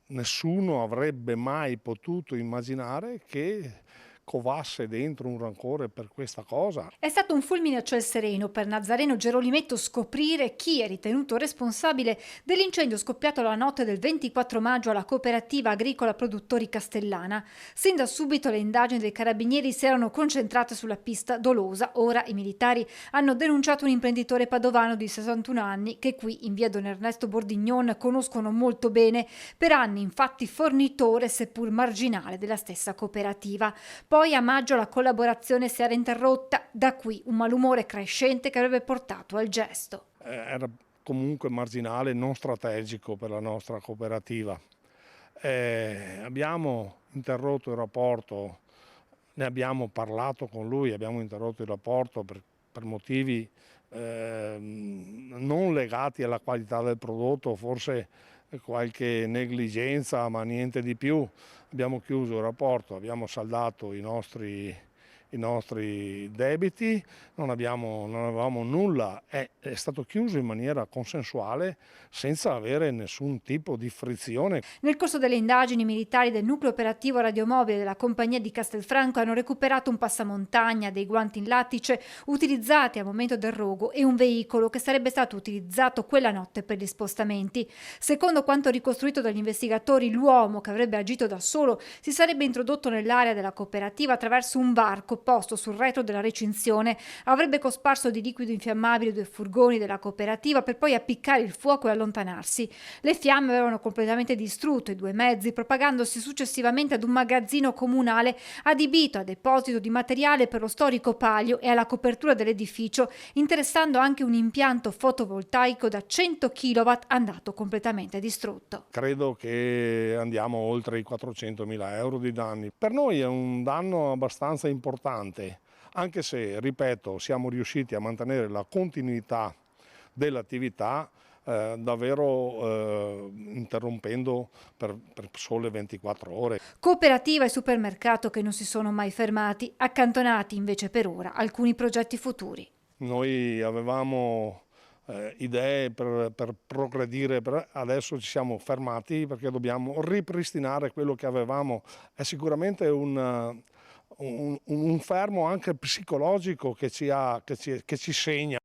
nessuno avrebbe mai potuto immaginare che covasse dentro un rancore per questa cosa. È stato un fulmine a ciel sereno per Nazareno Gerolimetto scoprire chi è ritenuto responsabile dell'incendio scoppiato la notte del 24 maggio alla cooperativa agricola produttori Castellana. Sin da subito le indagini dei carabinieri si erano concentrate sulla pista dolosa. Ora i militari hanno denunciato un imprenditore padovano di 61 anni che qui in via Don Ernesto Bordignon conoscono molto bene, per anni infatti fornitore seppur marginale della stessa cooperativa. Poi a maggio la collaborazione si era interrotta, da qui un malumore crescente che avrebbe portato al gesto. Era comunque marginale, non strategico per la nostra cooperativa. Abbiamo interrotto il rapporto, ne abbiamo parlato con lui, abbiamo interrotto il rapporto per motivi non legati alla qualità del prodotto, forse qualche negligenza, ma niente di più. Abbiamo chiuso il rapporto, abbiamo saldato i nostri debiti, non avevamo nulla, è stato chiuso in maniera consensuale senza avere nessun tipo di frizione. Nel corso delle indagini, i militari del nucleo operativo radiomobile della compagnia di Castelfranco hanno recuperato un passamontagna, dei guanti in lattice utilizzati al momento del rogo e un veicolo che sarebbe stato utilizzato quella notte per gli spostamenti. Secondo quanto ricostruito dagli investigatori, l'uomo, che avrebbe agito da solo, si sarebbe introdotto nell'area della cooperativa attraverso un varco posto sul retro della recinzione, avrebbe cosparso di liquido infiammabile 2 furgoni della cooperativa per poi appiccare il fuoco e allontanarsi. Le fiamme avevano completamente distrutto i 2 mezzi, propagandosi successivamente ad un magazzino comunale adibito a deposito di materiale per lo storico palio e alla copertura dell'edificio, interessando anche un impianto fotovoltaico da 100 kW andato completamente distrutto. Credo che andiamo oltre i 400.000 euro di danni. Per noi è un danno abbastanza importante, anche se, ripeto, siamo riusciti a mantenere la continuità dell'attività davvero interrompendo per sole 24 ore. Cooperativa e supermercato che non si sono mai fermati, accantonati invece per ora alcuni progetti futuri. Noi avevamo idee per progredire, adesso ci siamo fermati perché dobbiamo ripristinare quello che avevamo. È sicuramente un fermo anche psicologico che ci segna.